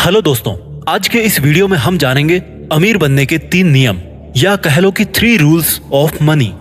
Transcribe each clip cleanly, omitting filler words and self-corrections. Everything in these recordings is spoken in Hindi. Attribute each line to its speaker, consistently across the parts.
Speaker 1: हेलो दोस्तों, आज के इस वीडियो में हम जानेंगे अमीर बनने के 3 नियम या कह लो कि 3 रूल्स ऑफ मनी।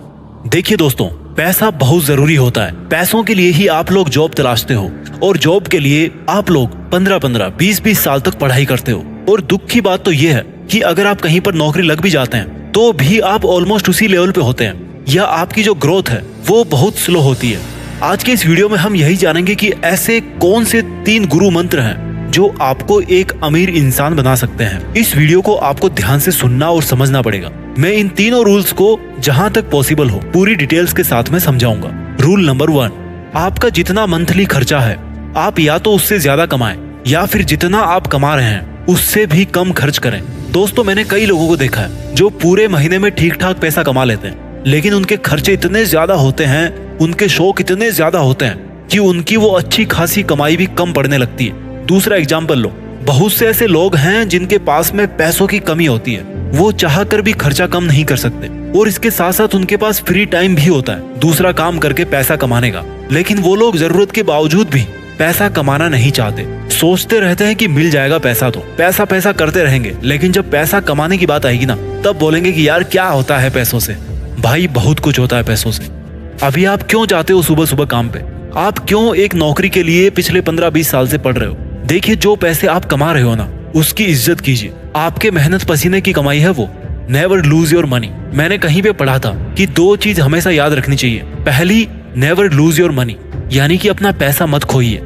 Speaker 1: देखिए दोस्तों, पैसा बहुत जरूरी होता है। पैसों के लिए ही आप लोग जॉब तलाशते हो और जॉब के लिए आप लोग 15-15, 20-20 साल तक पढ़ाई करते हो। और दुख की बात तो ये है कि अगर आप कहीं पर नौकरी लग भी जाते हैं तो भी आप ऑलमोस्ट उसी लेवल पे होते हैं या आपकी जो ग्रोथ है वो बहुत स्लो होती है। आज के इस वीडियो में हम यही जानेंगे कि ऐसे कौन से 3 गुरु मंत्र हैं जो आपको एक अमीर इंसान बना सकते हैं। इस वीडियो को आपको ध्यान से सुनना और समझना पड़ेगा। मैं इन तीनों रूल्स को जहां तक पॉसिबल हो पूरी डिटेल्स के साथ में समझाऊंगा। रूल नंबर 1, आपका जितना मंथली खर्चा है आप या तो उससे ज्यादा कमाएं या फिर जितना आप कमा रहे हैं उससे भी कम खर्च करें। दोस्तों, मैंने कई लोगों को देखा है जो पूरे महीने में ठीक ठाक पैसा कमा लेते हैं, लेकिन उनके खर्चे इतने ज्यादा होते हैं, उनके शौक इतने ज्यादा होते हैं कि उनकी वो अच्छी खासी कमाई भी कम पड़ने लगती है। दूसरा एग्जाम्पल लो, बहुत से ऐसे लोग हैं जिनके पास में पैसों की कमी होती है, वो चाह कर भी खर्चा कम नहीं कर सकते और इसके साथ साथ उनके पास फ्री टाइम भी होता है दूसरा काम करके पैसा कमाने का, लेकिन वो लोग जरूरत के बावजूद भी पैसा कमाना नहीं चाहते। सोचते रहते हैं कि मिल जाएगा पैसा, तो पैसा पैसा करते रहेंगे, लेकिन जब पैसा कमाने की बात आएगी ना तब बोलेंगे कि यार क्या होता है पैसों से। भाई बहुत कुछ होता है पैसों से। अभी आप क्यों जाते हो सुबह सुबह काम पे? आप क्यों एक नौकरी के लिए पिछले 15-20 साल से पढ़ रहे हो? देखिए, जो पैसे आप कमा रहे हो ना उसकी इज्जत कीजिए। आपके मेहनत पसीने की कमाई है वो। Never lose your money. मैंने कहीं पे पढ़ा था कि 2 चीज हमेशा याद रखनी चाहिए। पहली, नेवर लूज योर मनी, यानी कि अपना पैसा मत खोइए।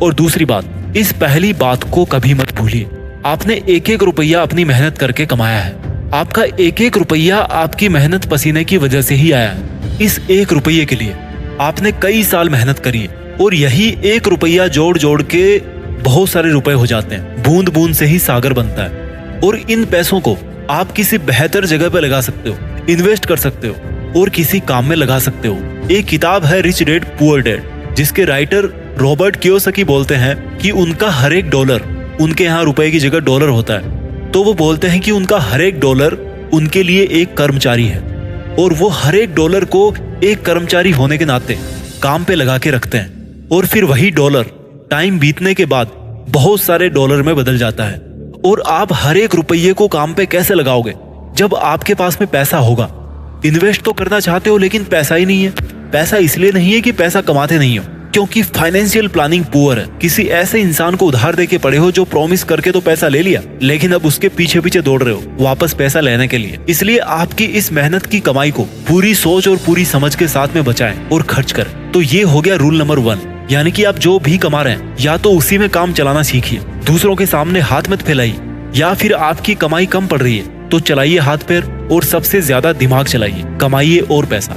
Speaker 1: और दूसरी बात, इस पहली बात को कभी मत भूलिए। आपने एक रुपया अपनी मेहनत करके कमाया है। आपका एक रुपया आपकी मेहनत पसीने की वजह से ही आया है। इस 1 रुपये के लिए आपने कई साल मेहनत करी है और यही 1 रुपया जोड़ जोड़ के बहुत सारे रुपए हो जाते हैं। बूंद बूंद से ही सागर बनता है और इन पैसों को आप किसी बेहतर जगह पे लगा सकते हो, इन्वेस्ट कर सकते हो और किसी काम में लगा सकते हो। एक किताब है रिच डैड पुअर डैड, जिसके राइटर रॉबर्ट कियोसाकी बोलते हैं कि उनका हर एक डॉलर, उनके यहाँ रुपए की जगह डॉलर होता है, तो वो बोलते हैं कि उनका हर एक डॉलर उनके लिए एक कर्मचारी है और वो हर एक डॉलर को एक कर्मचारी होने के नाते काम पे लगा के रखते हैं और फिर वही डॉलर टाइम बीतने के बाद बहुत सारे डॉलर में बदल जाता है। और आप हर एक रुपये को काम पे कैसे लगाओगे जब आपके पास में पैसा होगा? इन्वेस्ट तो करना चाहते हो लेकिन पैसा ही नहीं है। पैसा इसलिए नहीं है कि पैसा कमाते नहीं हो, क्योंकि फाइनेंशियल प्लानिंग पुअर है। किसी ऐसे इंसान को उधार दे के पड़े हो जो प्रॉमिस करके तो पैसा ले लिया, लेकिन अब उसके पीछे पीछे दौड़ रहे हो वापस पैसा लेने के लिए। इसलिए आपकी इस मेहनत की कमाई को पूरी सोच और पूरी समझ के साथ में बचाएं और खर्च करें। तो ये हो गया रूल नंबर 1, यानी कि आप जो भी कमा रहे हैं या तो उसी में काम चलाना सीखिए, दूसरों के सामने हाथ मत फैलाइए, या फिर आपकी कमाई कम पड़ रही है तो चलाइए हाथ पैर और सबसे ज्यादा दिमाग चलाइए, कमाइए और पैसा।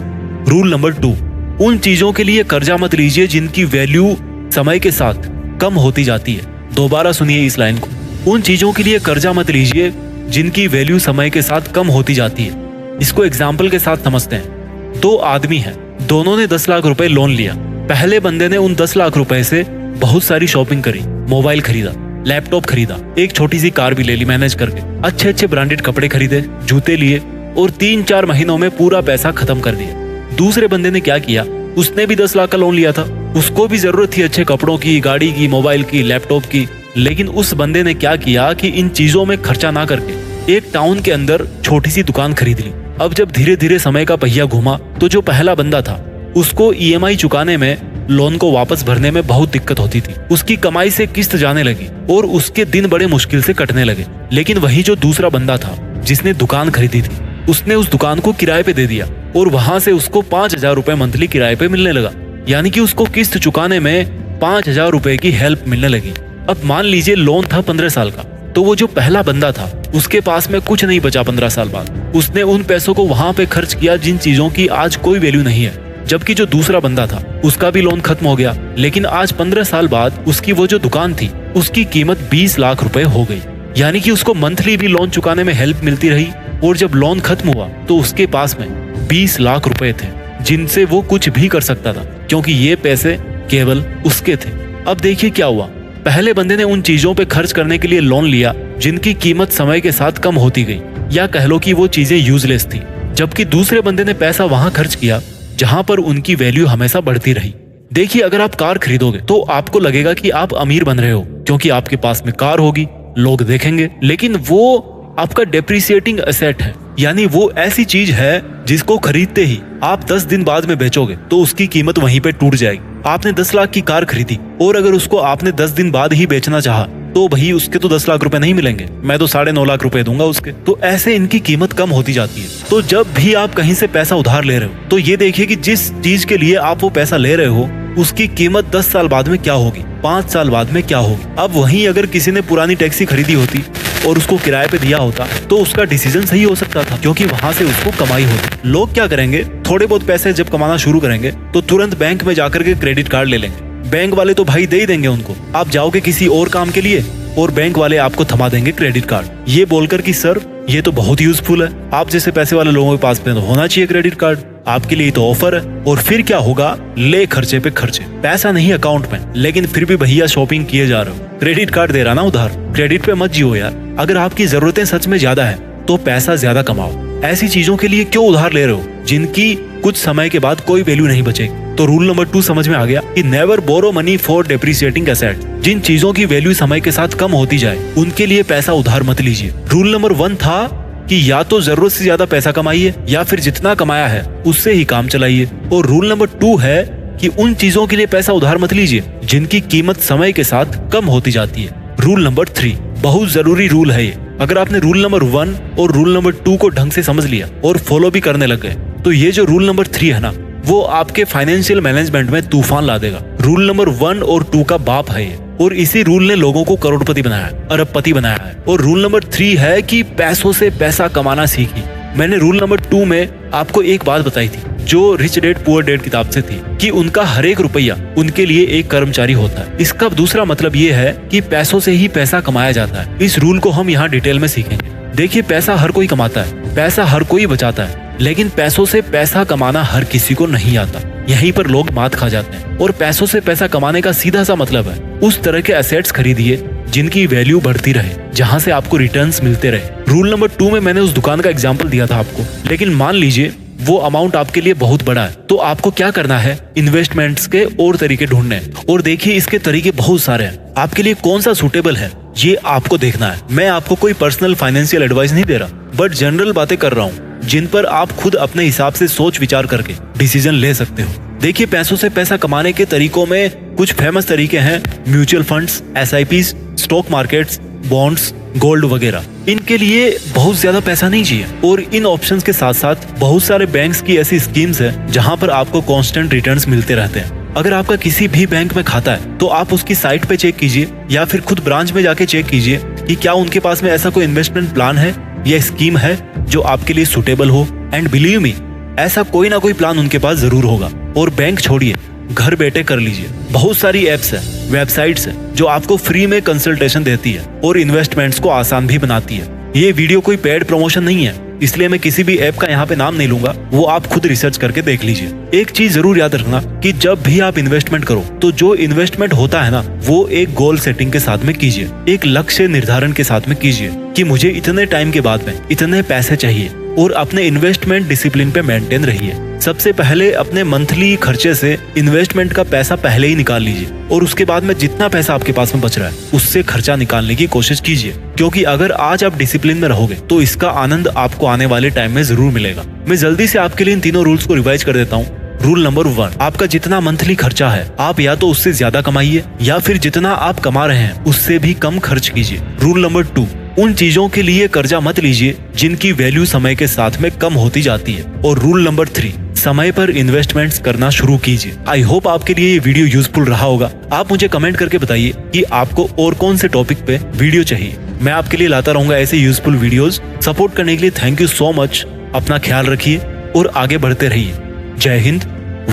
Speaker 1: रूल नंबर 2, उन चीजों के लिए कर्जा मत लीजिए जिनकी वैल्यू समय के साथ कम होती जाती है। दोबारा सुनिए इस लाइन को, उन चीजों के लिए कर्जा मत लीजिए जिनकी वैल्यू समय के साथ कम होती जाती है। इसको एग्जाम्पल के साथ समझते हैं। 2 आदमी हैं, दोनों ने 10 लाख रुपए लोन लिया। पहले बंदे ने उन 10 लाख रुपए से बहुत सारी शॉपिंग करी, मोबाइल खरीदा, लैपटॉप खरीदा, एक छोटी सी कार भी ले ली मैनेज करके, अच्छे अच्छे ब्रांडेड कपड़े खरीदे, जूते लिए और 3-4 महीनों में पूरा पैसा खत्म कर दिया। दूसरे बंदे ने क्या किया, उसने भी 10 लाख का लोन लिया था, उसको भी जरूरत थी अच्छे कपड़ों की, गाड़ी की, मोबाइल की, लैपटॉप की, लेकिन उस बंदे ने क्या किया कि इन चीजों में खर्चा ना करके एक टाउन के अंदर छोटी सी दुकान खरीद ली। अब जब धीरे धीरे समय का पहिया घूमा तो जो पहला बंदा था उसको EMI चुकाने में, लोन को वापस भरने में बहुत दिक्कत होती थी। उसकी कमाई से किस्त जाने लगी और उसके दिन बड़े मुश्किल से कटने लगे। लेकिन वही जो दूसरा बंदा था जिसने दुकान खरीदी थी, उसने उस दुकान को किराए पे दे दिया और वहां से उसको 5,000 रुपए मंथली किराए पे मिलने लगा, यानी कि उसको किस्त चुकाने में 5,000 रुपए की हेल्प मिलने लगी। अब मान लीजिए लोन था 15 साल का, तो वो जो पहला बंदा था उसके पास में कुछ नहीं बचा 15 साल बाद। उसने उन पैसों को वहां पे खर्च किया जिन चीजों की आज कोई वैल्यू नहीं है। जबकि जो दूसरा बंदा था उसका भी लोन खत्म हो गया, लेकिन आज 15 साल बाद उसकी वो जो दुकान थी उसकी कीमत 20 लाख रुपए हो गई, यानी कि उसको मंथली भी लोन चुकाने में हेल्प मिलती रही और जब लोन खत्म हुआ तो उसके पास में 20 लाख रुपए थे जिनसे वो कुछ भी कर सकता था, क्योंकि ये पैसे केवल उसके थे। अब देखिए क्या हुआ, पहले बंदे ने उन चीजों पे खर्च करने के लिए लोन लिया जिनकी कीमत समय के साथ कम होती गई, या कह लो कि वो चीजें यूजलेस थी। जबकि दूसरे बंदे ने पैसा वहां खर्च किया जहां पर उनकी वैल्यू हमेशा बढ़ती रही। देखिए, अगर आप कार खरीदोगे तो आपको लगेगा कि आप अमीर बन रहे हो, क्योंकि आपके पास में कार होगी, लोग देखेंगे, लेकिन वो आपका डेप्रिसिएटिंग एसेट है, यानी वो ऐसी चीज है जिसको खरीदते ही आप 10 दिन बाद में बेचोगे तो उसकी कीमत वहीं पे टूट जाएगी। आपने 10 लाख की कार खरीदी और अगर उसको आपने 10 दिन बाद ही बेचना चाहा तो भाई उसके तो 10 लाख रुपए नहीं मिलेंगे, मैं तो 9.5 लाख रुपए दूंगा उसके। तो ऐसे इनकी कीमत कम होती जाती है। तो जब भी आप कहीं से पैसा उधार ले रहे हो तो ये देखिए कि जिस चीज के लिए आप वो पैसा ले रहे हो उसकी कीमत 10 साल बाद में क्या होगी, 5 साल बाद में क्या होगी। अब वहीं अगर किसी ने पुरानी टैक्सी खरीदी होती और उसको किराए पे दिया होता तो उसका डिसीजन सही हो सकता था, क्योंकि वहां से उसको कमाई होती। लोग क्या करेंगे, थोड़े बहुत पैसे जब कमाना शुरू करेंगे तो तुरंत बैंक में जाकर के क्रेडिट कार्ड ले लेंगे। बैंक वाले तो भाई दे ही देंगे उनको, आप जाओगे किसी और काम के लिए और बैंक वाले आपको थमा देंगे क्रेडिट कार्ड, ये बोलकर कि सर ये तो बहुत यूजफुल है, आप जैसे पैसे वाले लोगों के पास में तो होना चाहिए क्रेडिट कार्ड, आपके लिए तो ऑफर है। और फिर क्या होगा, ले खर्चे पे खर्चे, पैसा नहीं अकाउंट में, लेकिन फिर भी भैया शॉपिंग किए जा रहे हो, क्रेडिट कार्ड दे रहा ना उधार, क्रेडिट पे मत जियो यार। अगर आपकी जरूरतें सच में ज्यादा है तो पैसा ज्यादा कमाओ, ऐसी चीजों के लिए क्यों उधार ले रहे हो जिनकी कुछ समय के बाद कोई वैल्यू नहीं बचेगी। तो रूल नंबर 2 समझ में आ गया कि never borrow money for depreciating asset. जिन चीजों की वैल्यू समय के साथ कम होती जाए उनके लिए पैसा उधार मत लीजिए। रूल नंबर 1 था कि या तो जरूरत से ज्यादा पैसा कमाइए या फिर जितना कमाया है उससे ही काम चलाइए। और रूल नंबर 2 है कि उन चीजों के लिए पैसा उधार मत लीजिए जिनकी कीमत समय के साथ कम होती जाती है। रूल नंबर 3 बहुत जरूरी रूल है ये। अगर आपने रूल नंबर 1 और रूल नंबर 2 को ढंग से समझ लिया और फॉलो भी करने लग गए तो ये जो रूल नंबर 3 है ना, वो आपके फाइनेंशियल मैनेजमेंट में तूफान ला देगा। रूल नंबर 1 और 2 का बाप है ये, और इसी रूल ने लोगों को करोड़पति बनाया है, अरबपति बनाया है। और रूल नंबर 3 है कि पैसों से पैसा कमाना सीखिए। मैंने रूल नंबर 2 में आपको एक बात बताई थी जो रिच डैड पुअर डैड किताब से थी कि उनका हर एक रुपया उनके लिए एक कर्मचारी होता है। इसका दूसरा मतलब ये है कि पैसों से ही पैसा कमाया जाता है। इस रूल को हम यहाँ डिटेल में सीखेंगे। देखिए, पैसा हर कोई कमाता है, पैसा हर कोई बचाता है, लेकिन पैसों से पैसा कमाना हर किसी को नहीं आता। यहीं पर लोग मात खा जाते हैं। और पैसों से पैसा कमाने का सीधा सा मतलब है उस तरह के एसेट्स खरीदिए जिनकी वैल्यू बढ़ती रहे, जहां से आपको रिटर्न्स मिलते रहे। रूल नंबर 2 में मैंने उस दुकान का एग्जांपल दिया था आपको, लेकिन मान लीजिए वो अमाउंट आपके लिए बहुत बड़ा है, तो आपको क्या करना है, इन्वेस्टमेंट्स के और तरीके ढूंढने हैं। और देखिए, इसके तरीके बहुत सारे हैं, आपके लिए कौन सा सूटेबल है ये आपको देखना है। मैं आपको कोई पर्सनल फाइनेंशियल एडवाइस नहीं दे रहा, बट जनरल बातें कर रहा हूँ जिन पर आप खुद अपने हिसाब से सोच विचार करके डिसीजन ले सकते हो। देखिए, पैसों से पैसा कमाने के तरीकों में कुछ फेमस तरीके हैं, mutual funds, SIPs, stock markets, bonds, gold वगैरह। इनके लिए बहुत ज्यादा पैसा नहीं चाहिए और इन ऑप्शंस के साथ साथ बहुत सारे बैंक्स की ऐसी स्कीम्स हैं जहां पर आपको कांस्टेंट रिटर्न्स मिलते रहते हैं। अगर आपका किसी भी बैंक में खाता है तो आप उसकी साइट पे चेक कीजिए या फिर खुद ब्रांच में जाके चेक कीजिए कि क्या उनके पास में ऐसा कोई इन्वेस्टमेंट प्लान है या स्कीम है जो आपके लिए सुटेबल हो। एंड बिलीव मी, ऐसा कोई ना कोई प्लान उनके पास जरूर होगा। और बैंक छोड़िए, घर बैठे कर लीजिए। बहुत सारी एप्स है, वेबसाइट्स है जो आपको फ्री में कंसल्टेशन देती है और इन्वेस्टमेंट्स को आसान भी बनाती है। ये वीडियो कोई पेड प्रमोशन नहीं है, इसलिए मैं किसी भी ऐप का यहाँ पे नाम नहीं लूंगा, वो आप खुद रिसर्च करके देख लीजिए। एक चीज जरूर याद रखना कि जब भी आप इन्वेस्टमेंट करो तो जो इन्वेस्टमेंट होता है ना, वो एक गोल सेटिंग के साथ में कीजिए, एक लक्ष्य निर्धारण के साथ में कीजिए कि मुझे इतने टाइम के बाद में इतने पैसे चाहिए। और अपने इन्वेस्टमेंट डिसिप्लिन पे मेंटेन रहिए। सबसे पहले अपने मंथली खर्चे से इन्वेस्टमेंट का पैसा पहले ही निकाल लीजिए और उसके बाद में जितना पैसा आपके पास में बच रहा है उससे खर्चा निकालने की कोशिश कीजिए, क्योंकि अगर आज आप डिसिप्लिन में रहोगे तो इसका आनंद आपको आने वाले टाइम में जरूर मिलेगा। मैं जल्दी से आपके लिए इन तीनों रूल्स को रिवाइज कर देता हूँ। रूल नंबर 1, आपका जितना मंथली खर्चा है आप या तो उससे ज्यादा कमाइए या फिर जितना आप कमा रहे हैं उससे भी कम खर्च कीजिए। रूल नंबर 2, उन चीजों के लिए कर्जा मत लीजिए जिनकी वैल्यू समय के साथ में कम होती जाती है। और रूल नंबर 3, समय पर इन्वेस्टमेंट्स करना शुरू कीजिए। आई होप आपके लिए ये वीडियो यूजफुल रहा होगा। आप मुझे कमेंट करके बताइए कि आपको और कौन से टॉपिक पे वीडियो चाहिए। मैं आपके लिए लाता रहूंगा ऐसे यूजफुल वीडियोस। सपोर्ट करने के लिए थैंक यू सो मच। अपना ख्याल रखिए और आगे बढ़ते रहिए। जय हिंद,